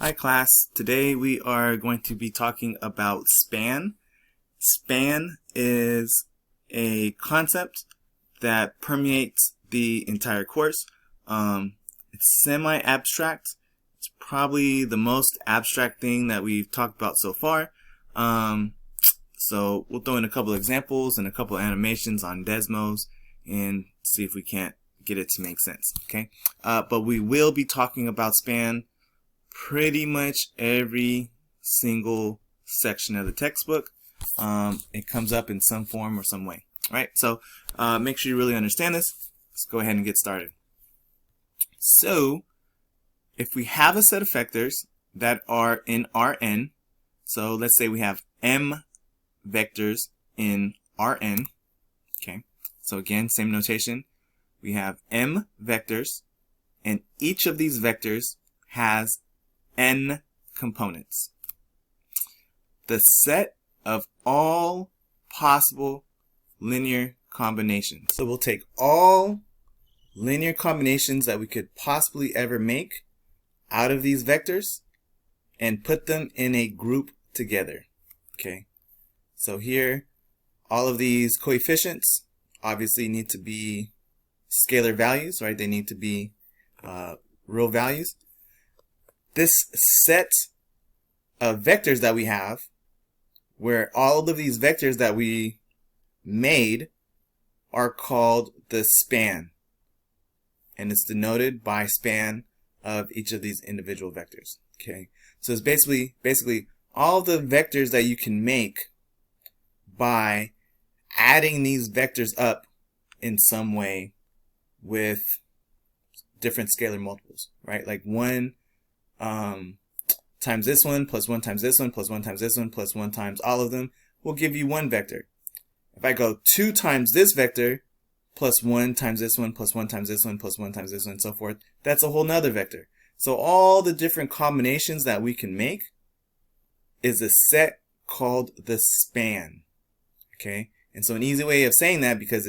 Hi class, today we are going to be talking about span. Span is a concept that permeates the entire course. It's semi-abstract. It's probably the most abstract thing that we've talked about so far. So we'll throw in a couple examples and a couple animations on Desmos and see if we can't get it to make sense. Okay, but we will be talking about span pretty much every single section of the textbook. It comes up in some form or some way. All right, so make sure you really understand this. Let's go ahead and get started. So if we have a set of vectors that are in Rn, so let's say we have m vectors in Rn. Okay, so again, same notation. We have m vectors, and each of these vectors has n components. The set of all possible linear combinations. So we'll take all linear combinations that we could possibly ever make out of these vectors and put them in a group together. Okay, so here all of these coefficients obviously need to be scalar values, right? They need to be real values. This set of vectors that we have, where all of these vectors that we made are called the span, and it's denoted by span of each of these individual vectors. Okay, so it's basically all the vectors that you can make by adding these vectors up in some way with different scalar multiples, right? Like 1 times this one, plus 1 times this one, plus 1 times this one, plus 1 times all of them will give you one vector. If I go 2 times this vector, plus 1 times this one, plus 1 times this one, plus 1 times this one, and so forth, that's a whole nother vector. So all the different combinations that we can make is a set called the span. Okay, and so an easy way of saying that, because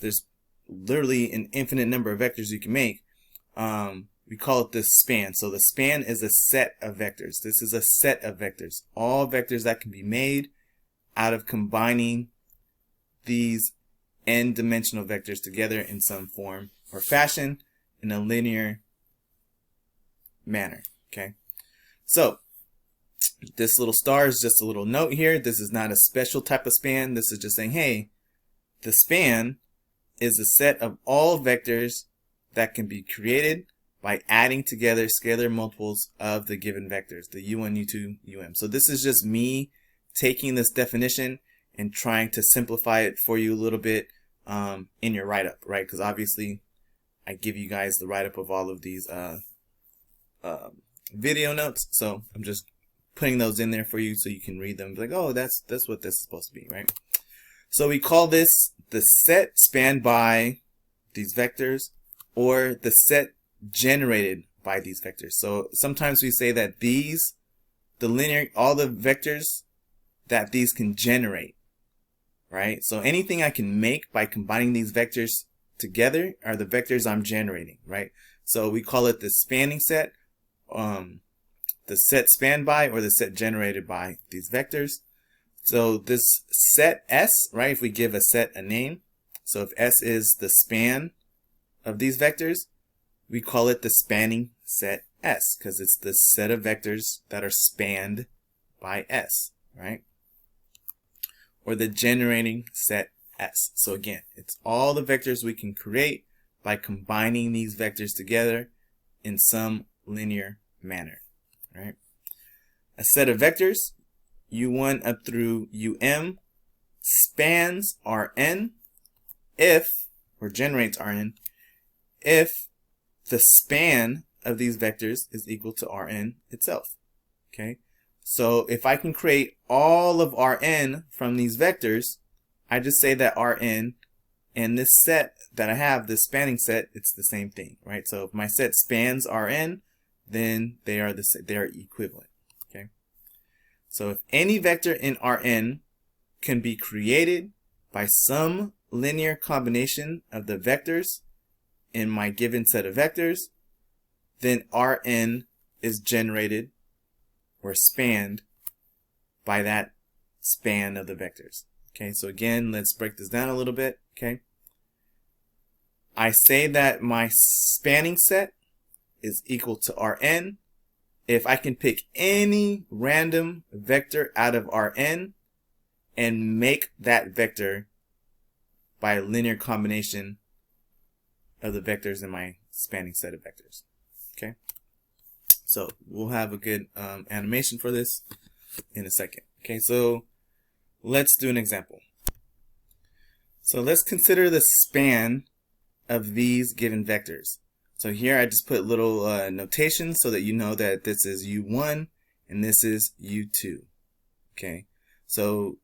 there's literally an infinite number of vectors you can make, we call it the span. So the span is a set of vectors. This is a set of vectors. All vectors that can be made out of combining these n-dimensional vectors together in some form or fashion in a linear manner. Okay, so this little star is just a little note here. This is not a special type of span. This is just saying, hey, the span is a set of all vectors that can be created by adding together scalar multiples of the given vectors, the u1, u2, um. So this is just me taking this definition and trying to simplify it for you a little bit in your write-up, right? Because obviously I give you guys the write-up of all of these video notes, so I'm just putting those in there for you so you can read them. Like, oh, that's what this is supposed to be, right? So we call this the set spanned by these vectors, or the set generated by these vectors. So sometimes we say that all the vectors that these can generate, right? So anything I can make by combining these vectors together are the vectors I'm generating, right? So we call it the spanning set, the set spanned by, or the set generated by these vectors. So this set S, right, if we give a set a name, so if S is the span of these vectors, we call it the spanning set S, because it's the set of vectors that are spanned by S, right? Or the generating set S. So again, it's all the vectors we can create by combining these vectors together in some linear manner, right? A set of vectors, u1 up through um, spans Rn if, or generates Rn, if the span of these vectors is equal to Rn itself. Okay, so if I can create all of Rn from these vectors, I just say that Rn and this set that I have, this spanning set, it's the same thing, right? So if my set spans Rn, then they are equivalent. Okay, so if any vector in Rn can be created by some linear combination of the vectors in my given set of vectors, then Rn is generated or spanned by that span of the vectors. Okay, so again, let's break this down a little bit. Okay, I say that my spanning set is equal to Rn if I can pick any random vector out of Rn and make that vector by a linear combination of the vectors in my spanning set of vectors. Okay, so we'll have a good animation for this in a second. Okay, so let's do an example. So let's consider the span of these given vectors. So here I just put little notation so that you know that this is U1 and this is U2. Okay, so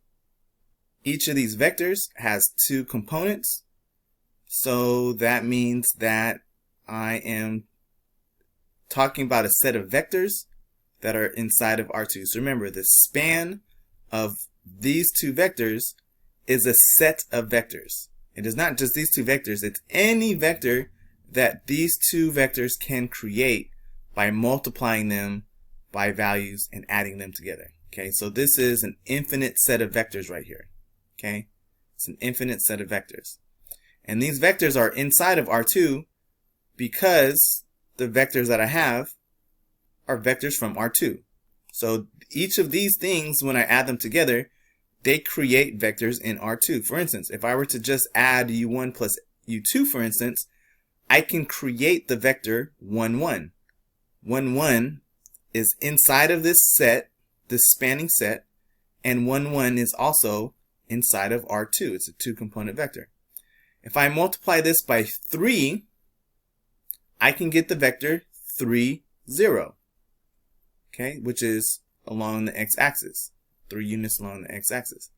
each of these vectors has two components. So that means that I am talking about a set of vectors that are inside of R2. So remember, the span of these two vectors is a set of vectors. It is not just these two vectors, it's any vector that these two vectors can create by multiplying them by values and adding them together. Okay, so this is an infinite set of vectors right here. Okay, it's an infinite set of vectors. And these vectors are inside of R2 because the vectors that I have are vectors from R2. So each of these things, when I add them together, they create vectors in R2. For instance, if I were to just add U1 plus U2, for instance, I can create the vector 1, 1. 1, 1 is inside of this set, this spanning set, and 1, 1 is also inside of R2. It's a two-component vector. If I multiply this by 3, I can get the vector 3, 0. Okay, which is along the x-axis, 3 units along the x-axis.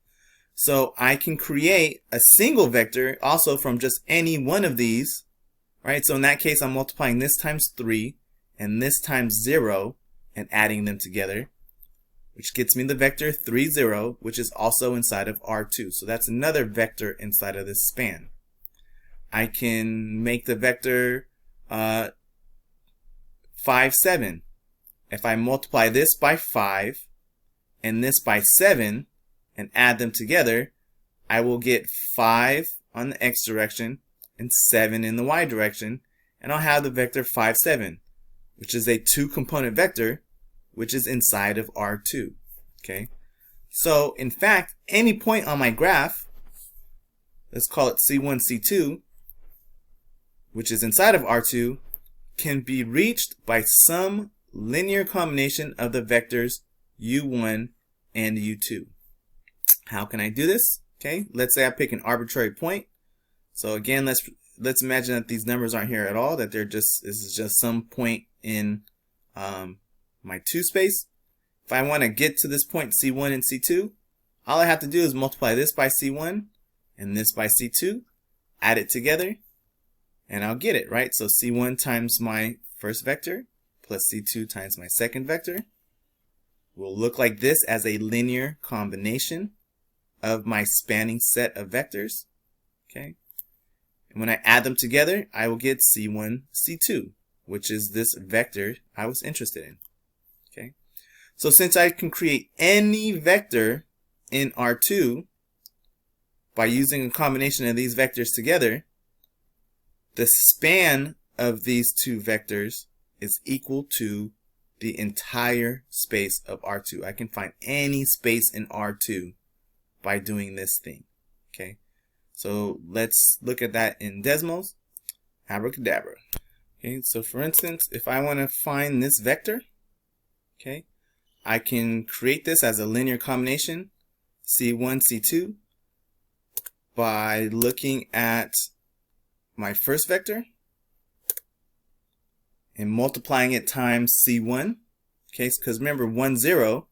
So I can create a single vector also from just any one of these, right? So in that case, I'm multiplying this times 3 and this times 0 and adding them together, which gets me the vector 3, 0, which is also inside of R2. So that's another vector inside of this span. I can make the vector 5, 7. If I multiply this by 5 and this by 7 and add them together, I will get 5 on the x direction and 7 in the y direction, and I'll have the vector 5, 7, which is a two-component vector, which is inside of R2. Okay, so in fact, any point on my graph, let's call it C1, C2, which is inside of R2, can be reached by some linear combination of the vectors U1 and U2. How can I do this? Okay, let's say I pick an arbitrary point. So again, let's imagine that these numbers aren't here at all, that this is just some point in my 2 space. If I want to get to this point C1 and C2, all I have to do is multiply this by C1 and this by C2, add it together, and I'll get it, right? So C1 times my first vector plus C2 times my second vector will look like this as a linear combination of my spanning set of vectors. Okay, and when I add them together, I will get C1, C2, which is this vector I was interested in. Okay, so since I can create any vector in R2 by using a combination of these vectors together, the span of these two vectors is equal to the entire space of R2. I can find any space in R2 by doing this thing. Okay, so let's look at that in Desmos. Abracadabra. Okay, so for instance, if I want to find this vector, okay, I can create this as a linear combination, C1, C2, by looking at my first vector and multiplying it times C1. Okay, because remember 1, 0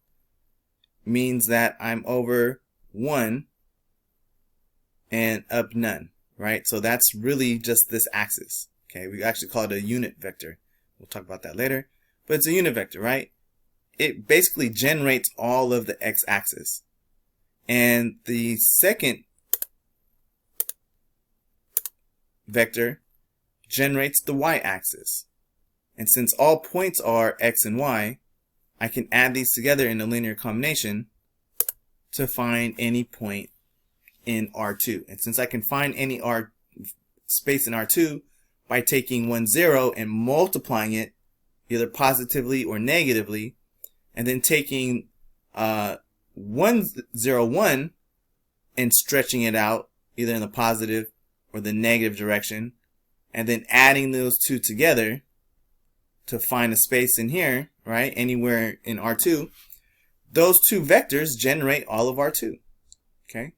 means that I'm over 1 and up none, right? So that's really just this axis. Okay, we actually call it a unit vector. We'll talk about that later, but it's a unit vector, right? It basically generates all of the x-axis. And the second vector generates the y-axis. And since all points are x and y, I can add these together in a linear combination to find any point in R2. And since I can find any space in R2 by taking 1, 0 and multiplying it either positively or negatively, and then taking 1, 0, 1 and stretching it out either in the positive or the negative direction, and then adding those two together to find a space in here, right, anywhere in R2, those two vectors generate all of R2, okay?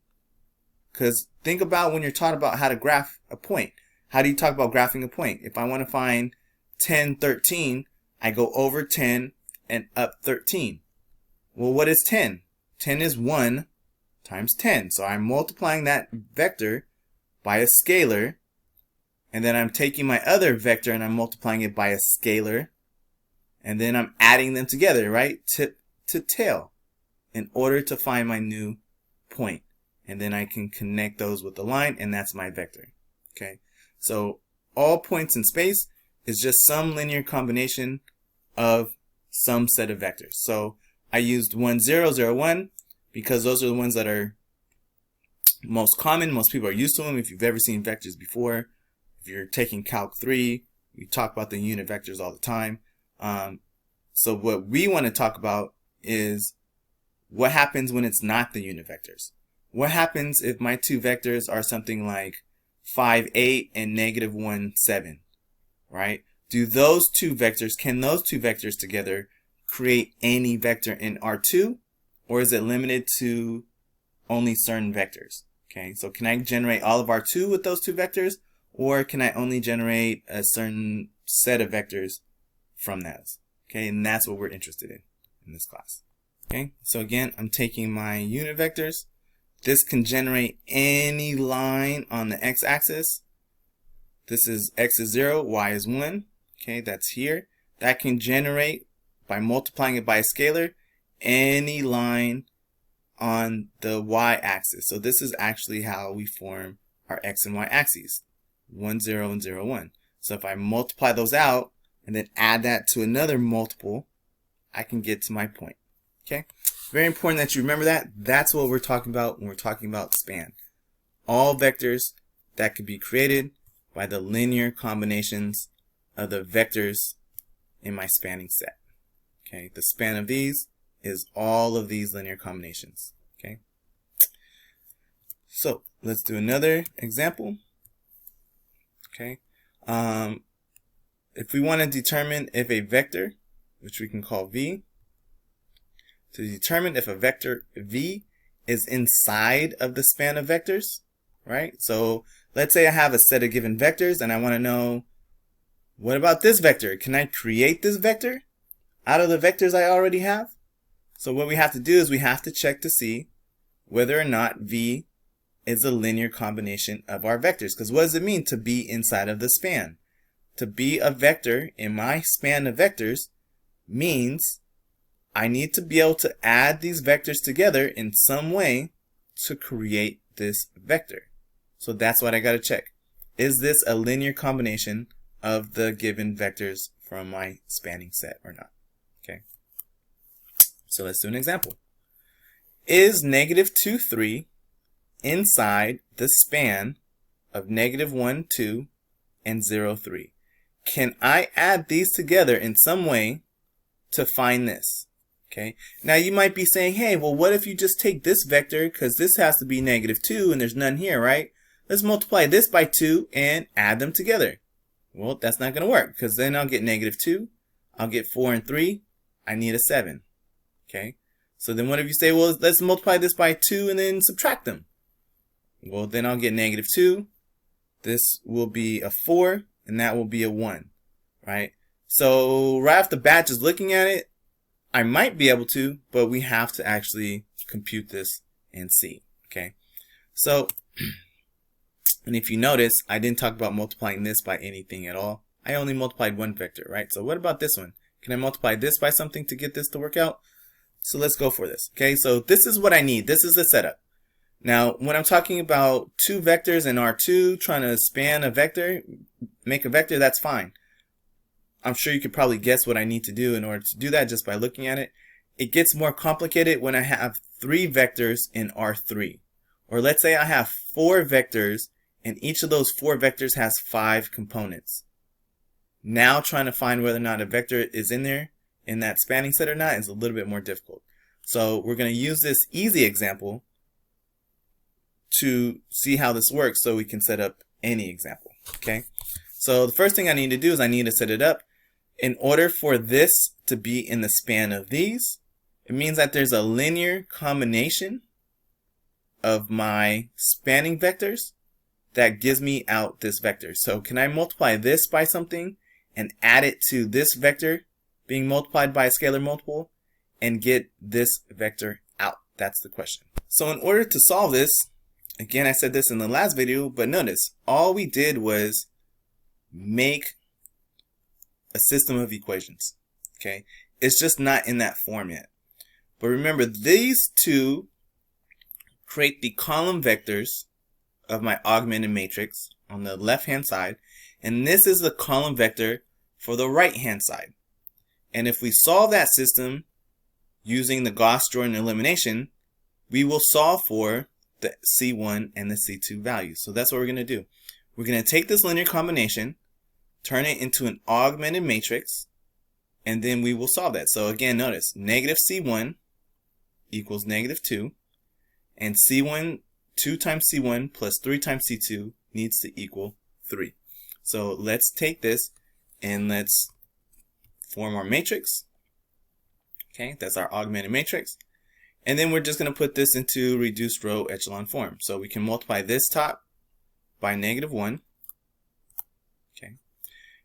Because think about when you're taught about how to graph a point. How do you talk about graphing a point? If I want to find 10, 13, I go over 10 and up 13. Well, what is 10? 10 is 1 times 10. So I'm multiplying that vector by a scalar, and then I'm taking my other vector and I'm multiplying it by a scalar, and then I'm adding them together, right? Tip to tail in order to find my new point. And then I can connect those with the line, and that's my vector. Okay, so all points in space is just some linear combination of some set of vectors. So I used 1, 0, 0, 1 because those are the ones that are most common. Most people are used to them. If you've ever seen vectors before, if you're taking Calc 3, we talk about the unit vectors all the time. So what we want to talk about is what happens when it's not the unit vectors. What happens if my two vectors are something like 5, 8 and -1, 7, right? Can those two vectors together create any vector in R2, or is it limited to only certain vectors? Okay, so can I generate all of R2 with those two vectors, or can I only generate a certain set of vectors from those? Okay, and that's what we're interested in this class. Okay, so again, I'm taking my unit vectors. This can generate any line on the x-axis. This is x is 0, y is 1. Okay, that's here. That can generate, by multiplying it by a scalar, any line on the y-axis. So this is actually how we form our x and y axes. 1, 0, and 0, 1. So if I multiply those out and then add that to another multiple, I can get to my point. Okay, very important that you remember that. That's what we're talking about when we're talking about span. All vectors that could be created by the linear combinations of the vectors in my spanning set. Okay, the span of these is all of these linear combinations. Okay, so let's do another example. Okay, if we want to determine if a vector, which we can call v, to determine if a vector v is inside of the span of vectors, right? So let's say I have a set of given vectors and I want to know, what about this vector? Can I create this vector out of the vectors I already have? So what we have to do is we have to check to see whether or not v is a linear combination of our vectors. Because what does it mean to be inside of the span? To be a vector in my span of vectors means I need to be able to add these vectors together in some way to create this vector. So that's what I got to check. Is this a linear combination of the given vectors from my spanning set or not? Okay. So let's do an example. Is -2, 3 inside the span of -1, 2 and 0, 3? Can I add these together in some way to find this? Okay. Now you might be saying, hey, well, what if you just take this vector, because this has to be -2 and there's none here, right? Let's multiply this by 2 and add them together. Well, that's not going to work, because then I'll get -2. I'll get 4 and 3. I need a 7. Okay. So then what if you say, well, let's multiply this by 2 and then subtract them? Well, then I'll get -2. This will be a 4 and that will be a 1, right? So right off the bat, just looking at it, I might be able to, but we have to actually compute this and see. Okay. So, and if you notice, I didn't talk about multiplying this by anything at all. I only multiplied one vector, right? So what about this one? Can I multiply this by something to get this to work out? So let's go for this. Okay, so this is what I need. This is the setup. Now, when I'm talking about two vectors in R2, trying to span a vector, make a vector, that's fine. I'm sure you could probably guess what I need to do in order to do that just by looking at it. It gets more complicated when I have 3 vectors in R3. Or let's say I have 4 vectors and each of those 4 vectors has 5 components. Now trying to find whether or not a vector is in there in that spanning set or not is a little bit more difficult. So we're going to use this easy example to see how this works so we can set up any example. Okay. So the first thing I need to do is I need to set it up. In order for this to be in the span of these, it means that there's a linear combination of my spanning vectors that gives me out this vector. So can I multiply this by something and add it to this vector being multiplied by a scalar multiple and get this vector out? That's the question. So in order to solve this, again, I said this in the last video, but notice all we did was make a system of equations. Okay, it's just not in that form yet. But remember, these two create the column vectors of my augmented matrix on the left hand side, and this is the column vector for the right hand side. And if we solve that system using the Gauss-Jordan elimination, we will solve for the C1 and the C2 values. So that's what we're going to do. We're going to take this linear combination, turn it into an augmented matrix, and then we will solve that. So again, notice negative C1 equals negative 2, and C1, 2 times C1 plus 3 times C2 needs to equal 3. So let's take this and let's form our matrix. Okay, that's our augmented matrix. And then we're just going to put this into reduced row echelon form. So we can multiply this top by negative 1. Okay,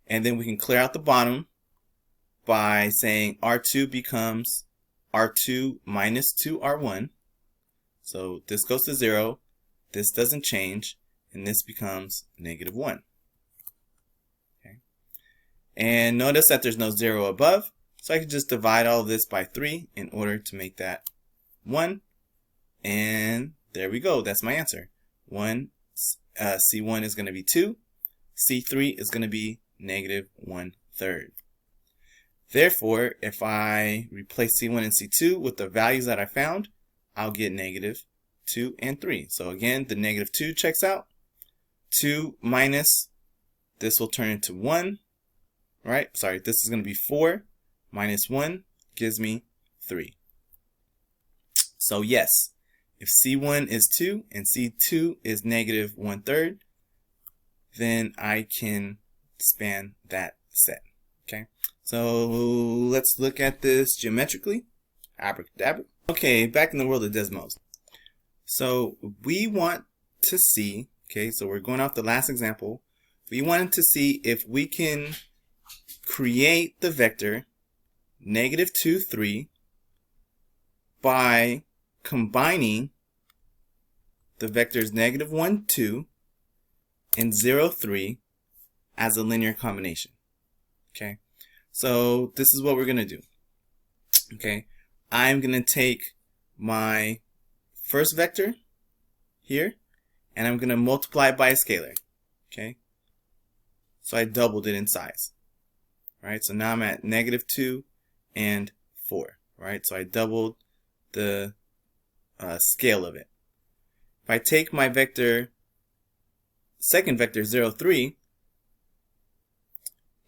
and then we can clear out the bottom by saying R2 becomes R2 minus 2R1. So this goes to 0, this doesn't change, and this becomes negative 1. Okay. And notice that there's no 0 above, so I can just divide all of this by 3 in order to make that 1. And there we go, that's my answer. C1 is going to be 2, C3 is going to be negative 1/3. Therefore, if I replace C1 and C2 with the values that I found, I'll get negative 2 and 3. So again, the negative 2 checks out. 2 minus, this will turn into 1, right? Sorry, this is going to be 4 minus 1 gives me 3. So yes, if C1 is 2 and C2 is negative 1/3, then I can span that set. Okay, so let's look at this geometrically. Abracadabra. Okay, back in the world of Desmos. So we want to see, okay, so we're going off the last example. We wanted to see if we can create the vector negative 2, 3 by combining the vectors negative 1, 2 and 0, 3 as a linear combination. Okay, so this is what we're going to do. Okay, I'm going to take my first vector here and I'm going to multiply it by a scalar. Okay, so I doubled it in size. Right, so now I'm at negative 2 and 4. Right, so I doubled the scale of it. If I take my vector, second vector 0, 3,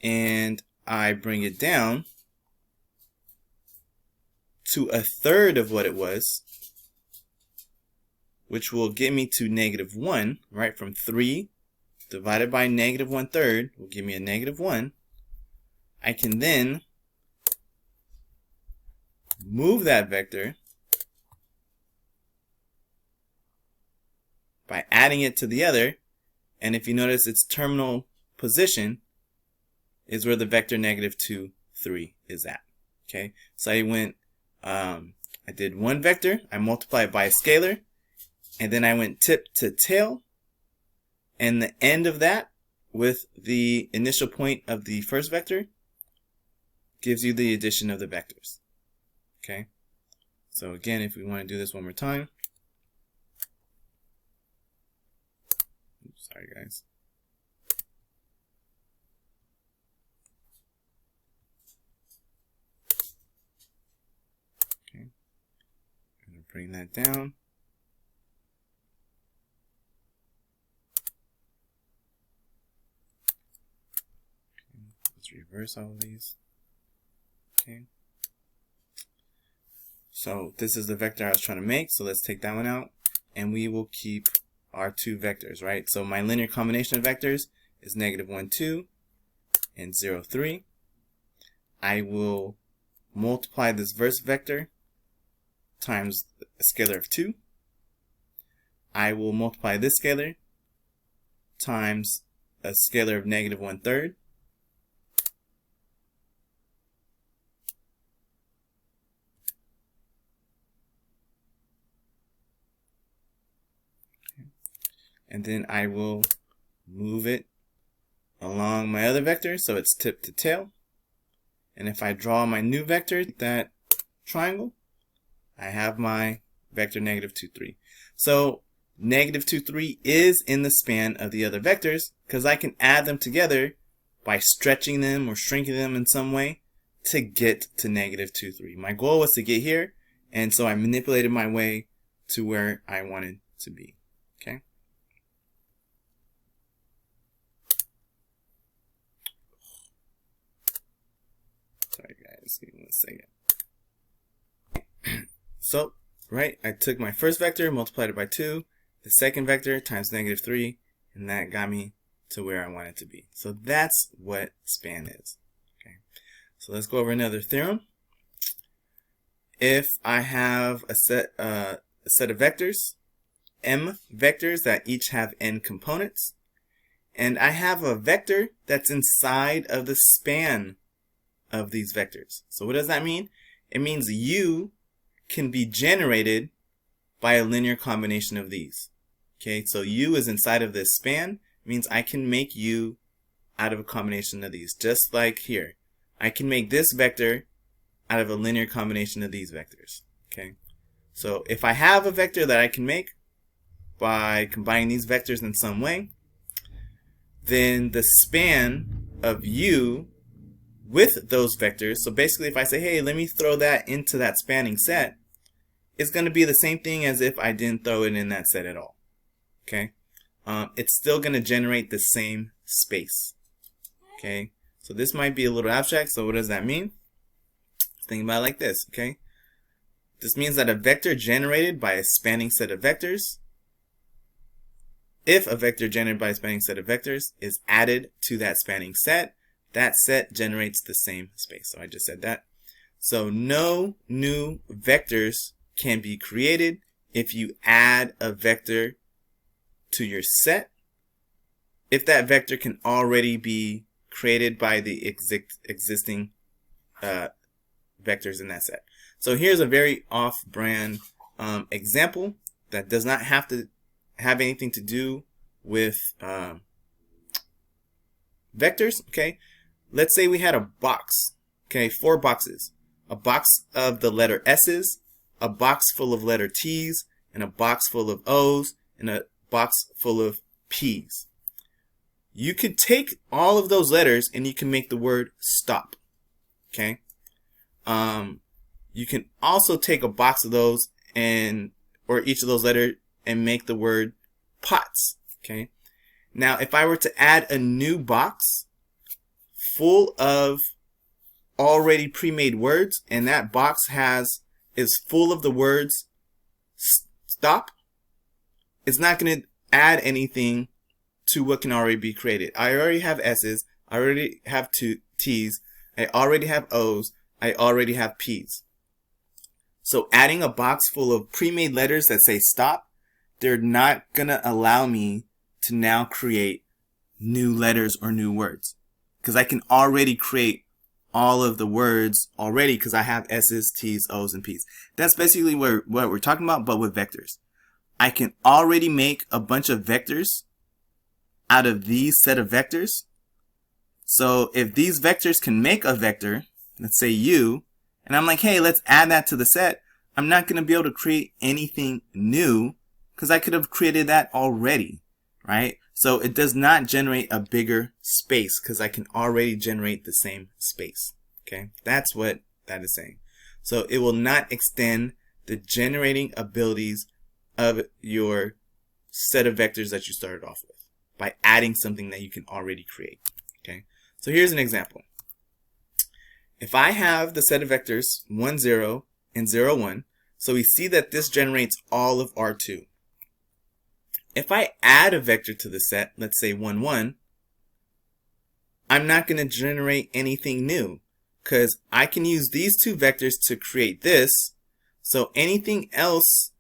and I bring it down to a third of what it was, which will get me to negative 1, right? From 3 divided by negative 1/3 will give me a negative 1. I can then move that vector by adding it to the other, and if you notice its terminal position is where the vector negative 2, 3 is at. Okay, so I went, I did one vector, I multiplied by a scalar, and then I went tip to tail, and the end of that with the initial point of the first vector gives you the addition of the vectors. Okay, so again, if we want to do this one more time, oops, sorry guys. Bring that down. Let's reverse all of these. Okay. So this is the vector I was trying to make. So let's take that one out, and we will keep our two vectors, right? So my linear combination of vectors is -1, 2 and 0, 3. I will multiply this verse vector times a scalar of 2. I will multiply this scalar times a scalar of -1/3. And then I will move it along my other vector so it's tip to tail. And if I draw my new vector, that triangle, I have my vector -2, 3. So -2, 3 is in the span of the other vectors because I can add them together by stretching them or shrinking them in some way to get to -2, 3. My goal was to get here, and so I manipulated my way to where I wanted to be. Okay. Sorry guys, give me 1 second. So, right, I took my first vector, multiplied it by 2, the second vector times -3, and that got me to where I want it to be. So that's what span is. Okay. So let's go over another theorem. If I have a set of vectors, m vectors that each have n components, and I have a vector that's inside of the span of these vectors. So what does that mean? It means u can be generated by a linear combination of these. Okay, so u is inside of this span, means I can make u out of a combination of these, just like here. I can make this vector out of a linear combination of these vectors. Okay, so if I have a vector that I can make by combining these vectors in some way, then the span of u with those vectors, so basically if I say, hey, let me throw that into that spanning set, it's going to be the same thing as if I didn't throw it in that set at all. Okay, it's still going to generate the same space. Okay, so this might be a little abstract, so what does that mean? Think about it like this. Okay, this means that a vector generated by a spanning set of vectors, if a vector generated by a spanning set of vectors is added to that spanning set, that set generates the same space. So I just said that. So no new vectors can be created if you add a vector to your set, if that vector can already be created by the existing vectors in that set. So here's a very off-brand example that does not have to have anything to do with vectors. Okay, let's say we had a box. Okay, 4 boxes. A box of the letter S's, a box full of letter T's, and a box full of O's, and a box full of P's. You could take all of those letters and you can make the word stop. Okay. You can also take a box of those or each of those letters and make the word pots. Okay. Now, if I were to add a new box full of already pre-made words, and that box is full of the words stop, it's not going to add anything to what can already be created. I already have S's, I already have T's, I already have O's, I already have P's. So adding a box full of pre-made letters that say stop, they're not going to allow me to now create new letters or new words, because I can already create all of the words already because I have S's, T's, O's, and P's. That's basically what we're talking about, but with vectors. I can already make a bunch of vectors out of these set of vectors. So if these vectors can make a vector, let's say u, and I'm like, hey, let's add that to the set, I'm not going to be able to create anything new because I could have created that already, right? So it does not generate a bigger space because I can already generate the same space. Okay, that's what that is saying. So it will not extend the generating abilities of your set of vectors that you started off with by adding something that you can already create. Okay, so here's an example. If I have the set of vectors 1, 0 and 0, 1, so we see that this generates all of R2. If I add a vector to the set, let's say 1, 1, I'm not going to generate anything new because I can use these two vectors to create this. So anything else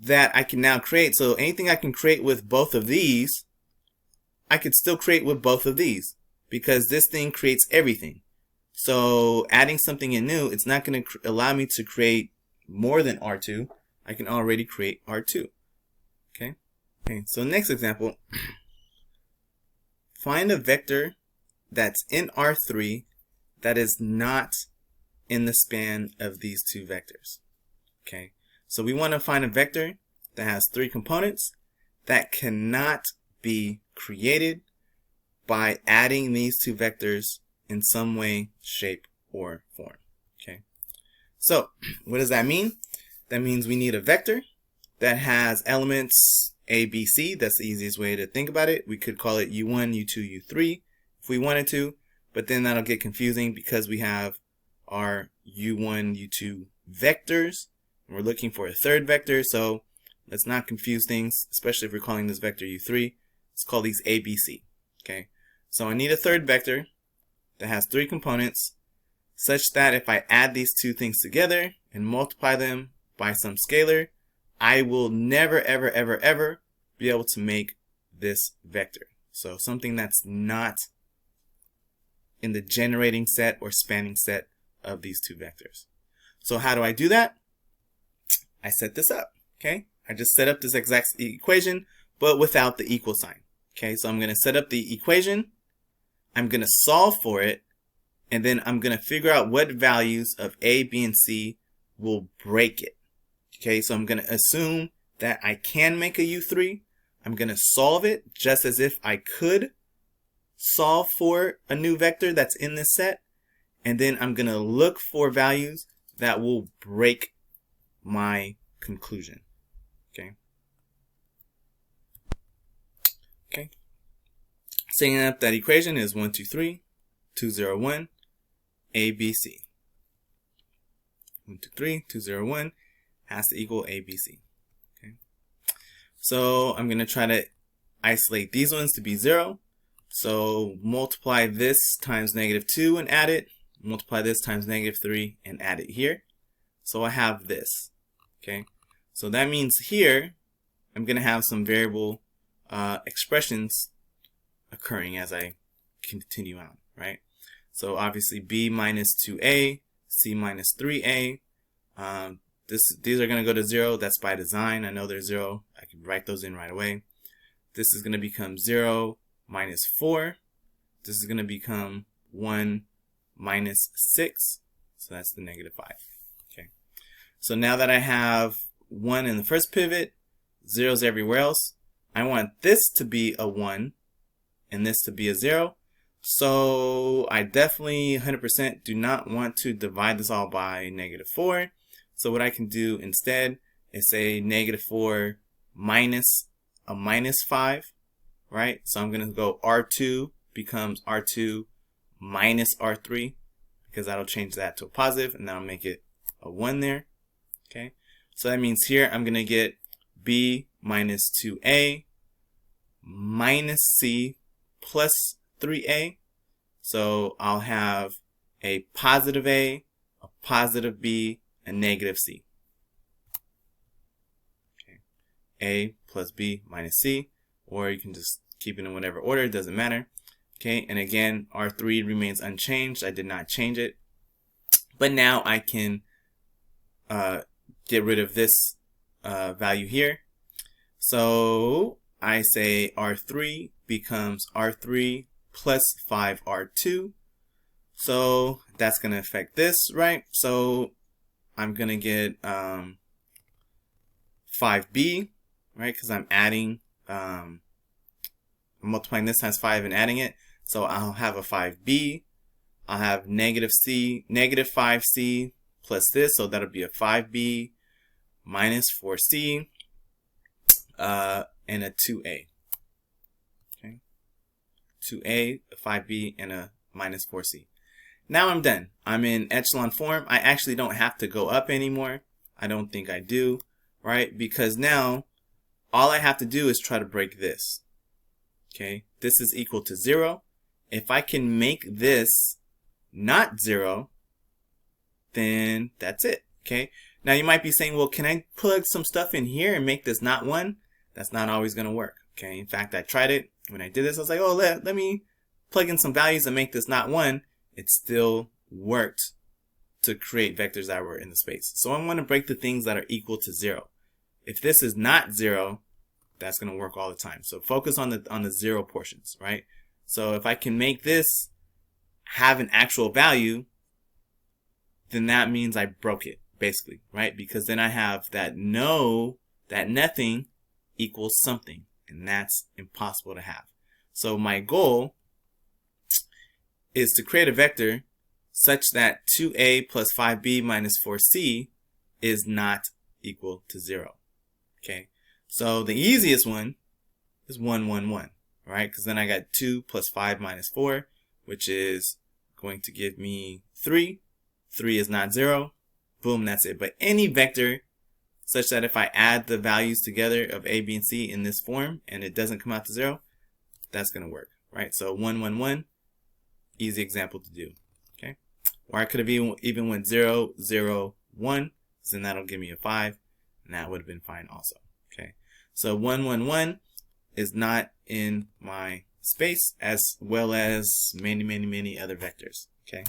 that I can now create, so anything I can create with both of these, I could still create with both of these because this thing creates everything. So adding something in new, it's not going to allow me to create more than R2. I can already create R2. Okay. Okay. So next example, find a vector that's in R3 that is not in the span of these two vectors. Okay. So we want to find a vector that has 3 components that cannot be created by adding these two vectors in some way, shape, or form. Okay. So what does that mean? That means we need a vector that has elements A, B, C. That's the easiest way to think about it. We could call it U1, U2, U3 if we wanted to, but then that'll get confusing because we have our U1, U2 vectors. And we're looking for a third vector, so let's not confuse things, especially if we're calling this vector U3. Let's call these A, B, C. Okay. So I need a third vector that has 3 components such that if I add these two things together and multiply them by some scalar, I will never, ever, ever, ever be able to make this vector. So something that's not in the generating set or spanning set of these two vectors. So how do I do that? I set this up. Okay. I just set up this exact equation, but without the equal sign. Okay. So I'm going to set up the equation. I'm going to solve for it, and then I'm going to figure out what values of A, B, and C will break it. Okay, so I'm going to assume that I can make a U3. I'm going to solve it just as if I could solve for a new vector that's in this set, and then I'm going to look for values that will break my conclusion. Okay. Okay. Setting up that equation is 1, 2, 3, 2, 0, 1, A, B, C. 1, 2, 3, 2, 0, 1 has to equal A, B, C. Okay. So I'm going to try to isolate these ones to be 0. So multiply this times -2 and add it. Multiply this times -3 and add it here. So I have this. Okay. So that means here I'm going to have some variable expressions occurring as I continue on, right? So obviously B minus 2A, C minus 3A. These are going to go to 0. That's by design. I know they're 0. I can write those in right away. This is going to become 0 minus 4. This is going to become 1 minus 6. So that's the -5. Okay. So now that I have 1 in the first pivot, 0's everywhere else, I want this to be a 1 and this to be a 0. So I definitely 100% do not want to divide this all by -4. So what I can do instead is say -4 minus a -5, right? So I'm going to go R2 becomes R2 minus R3 because that'll change that to a positive and that'll make it a 1 there. Okay. So that means here I'm going to get B minus 2A minus C plus 3A. So I'll have a positive A, a positive B, a -C. Okay. A plus B minus C, or you can just keep it in whatever order, it doesn't matter. Okay, and again, R3 remains unchanged. I did not change it. But now I can get rid of this value here. So I say R3 becomes R3 plus 5R2. So that's going to affect this, right? So I'm going to get 5B, right? Because I'm adding, I'm multiplying this times 5 and adding it. So I'll have a 5B. I'll have -5C plus this. So that'll be a 5B minus 4c, and a 2a. Okay, 2a, a 5b, and a minus 4c. Now I'm done. I'm in echelon form. I actually don't have to go up anymore. I don't think I do, right? Because now all I have to do is try to break this. Okay, this is equal to 0. If I can make this not 0, then that's it. Okay, now you might be saying, well, can I plug some stuff in here and make this not 1? That's not always going to work. Okay, in fact, I tried it. When I did this, I was like, oh, let me plug in some values and make this not 1. It still worked to create vectors that were in the space. So I want to break the things that are equal to 0. If this is not 0, that's going to work all the time. So focus on the 0 portions, right? So if I can make this have an actual value, then that means I broke it, basically, right? Because then I have that nothing equals something, and that's impossible to have. So my goal is to create a vector such that 2a plus 5b minus 4c is not equal to 0. Okay, so the easiest one is 1, 1, 1, right? Because then I got 2 plus 5 minus 4, which is going to give me 3. 3 is not 0. Boom, that's it. But any vector such that if I add the values together of a, b, and c in this form and it doesn't come out to 0, that's going to work, right? So 1, 1, 1, easy example to do. Okay, or I could have even went 0, 0, 1, so then that'll give me a 5, and that would have been fine also. Okay, so 1, 1, 1 is not in my space, as well as many, many, many other vectors. Okay,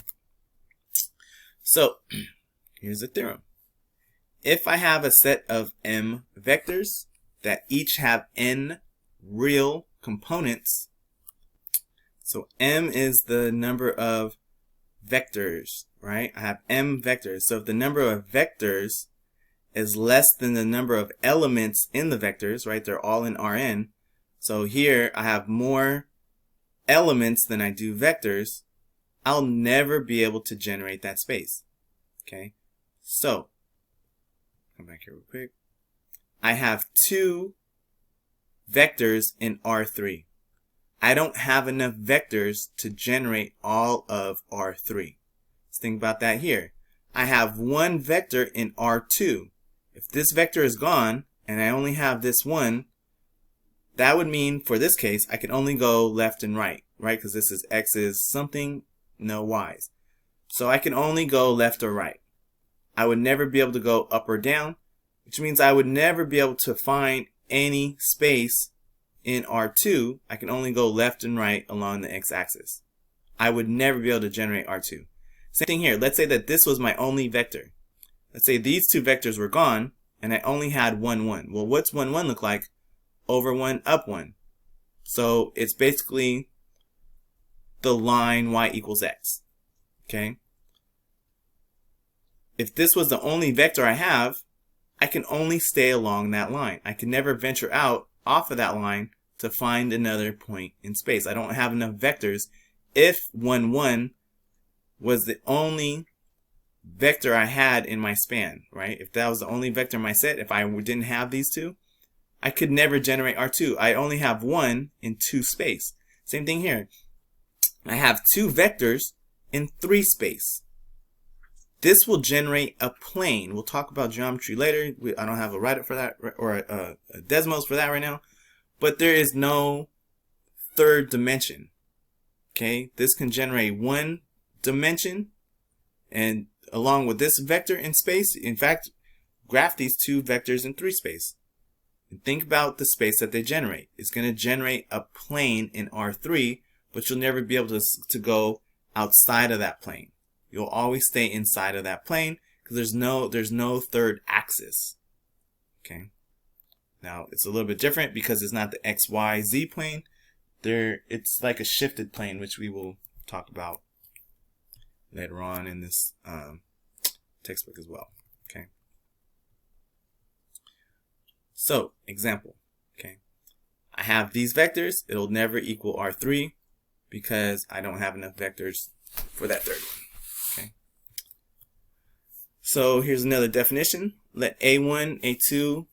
so here's the theorem. If I have a set of m vectors that each have n real components, so m is the number of vectors, right? I have m vectors. So if the number of vectors is less than the number of elements in the vectors, right? They're all in Rn. So here I have more elements than I do vectors. I'll never be able to generate that space. Okay, so come back here real quick. I have 2 vectors in R3. I don't have enough vectors to generate all of R3. Let's think about that here. I have 1 vector in R2. If this vector is gone and I only have this one, that would mean for this case I can only go left and right, right? Because this is x is something, no y's. So I can only go left or right. I would never be able to go up or down, which means I would never be able to find any space in R2. I can only go left and right along the x-axis. I would never be able to generate R2. Same thing here. Let's say that this was my only vector. Let's say these 2 vectors were gone and I only had 1, 1. Well, what's 1, 1 look like? Over 1, up 1. So it's basically the line y equals x. Okay? If this was the only vector I have, I can only stay along that line. I can never venture out off of that line to find another point in space. I don't have enough vectors. If 1, 1 was the only vector I had in my span, right? If that was the only vector in my set, if I didn't have these 2, I could never generate R2. I only have 1 in 2 space. Same thing here. I have 2 vectors in 3 space. This will generate a plane. We'll talk about geometry later. I don't have a write-up for that, or a Desmos for that right now. But there is no third dimension. Okay, this can generate 1 dimension, and along with this vector in space, in fact, graph these 2 vectors in 3 space. And think about the space that they generate. It's going to generate a plane in R3, but you'll never be able to go outside of that plane. You'll always stay inside of that plane because there's no third axis. Okay. Now it's a little bit different because it's not the X, Y, Z plane. It's like a shifted plane, which we will talk about later on in this textbook as well. Okay. So example. Okay. I have these vectors. It'll never equal R3 because I don't have enough vectors for that third one. Okay. So here's another definition. let A1, A2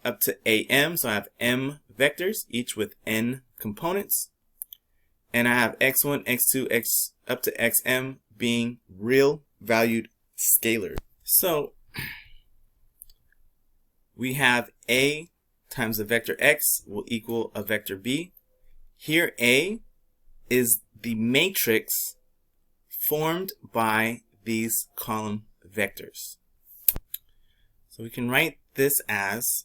up to AM. So I have M vectors, each with N components. And I have X1, X2, X up to XM being real valued scalars. So we have A times a vector X will equal a vector B. Here A is the matrix formed by these column vectors. So we can write this as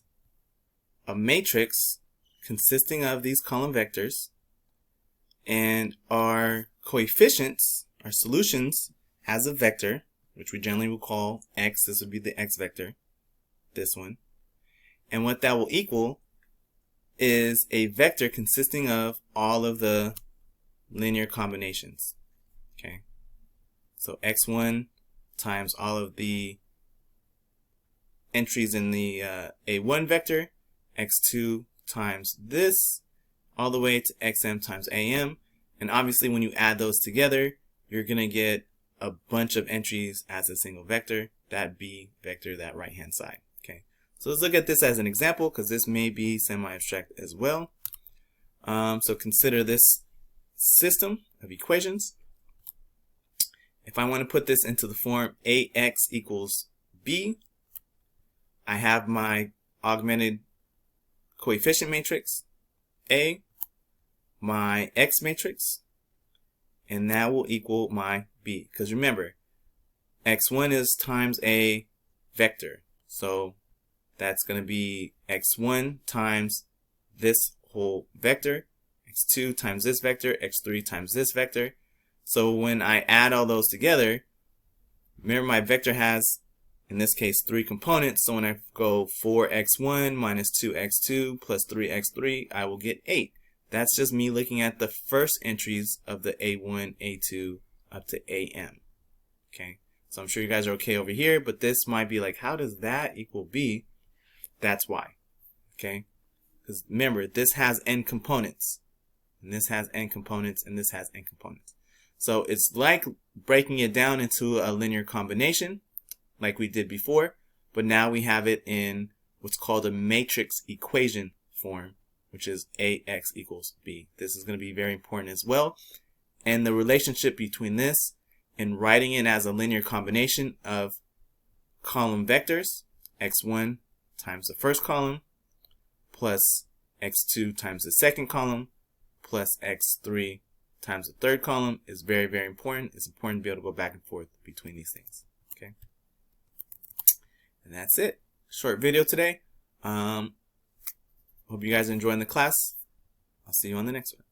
a matrix consisting of these column vectors, and our coefficients, our solutions, as a vector, which we generally will call X. This would be the X vector, this one. And what that will equal is a vector consisting of all of the linear combinations. Okay, so X1 times all of the entries in the A1 vector, X2 times this, all the way to XM times AM. And obviously when you add those together, you're going to get a bunch of entries as a single vector, that B vector, that right hand side. Okay, so let's look at this as an example, because this may be semi-abstract as well. So consider this system of equations. If I want to put this into the form AX equals B, I have my augmented coefficient matrix A, my X matrix, and that will equal my B. Because remember, X1 is times a vector. So that's going to be X1 times this whole vector, X2 times this vector, X3 times this vector. So when I add all those together, remember my vector has, in this case, 3 components. So when I go 4x1 minus 2x2 plus 3x3, I will get 8. That's just me looking at the first entries of the A1, A2 up to AM. Okay, so I'm sure you guys are okay over here, but this might be like, how does that equal B? That's why. Okay, because remember, this has n components, and this has n components, and this has n components. So it's like breaking it down into a linear combination like we did before, but now we have it in what's called a matrix equation form, which is AX equals B. This is going to be very important as well. And the relationship between this and writing it as a linear combination of column vectors, X1 times the first column, plus X2 times the second column, plus X3 times the third column, is very, very important. It's important to be able to go back and forth between these things. Okay. And that's it. Short video today. Hope you guys are enjoying the class. I'll see you on the next one.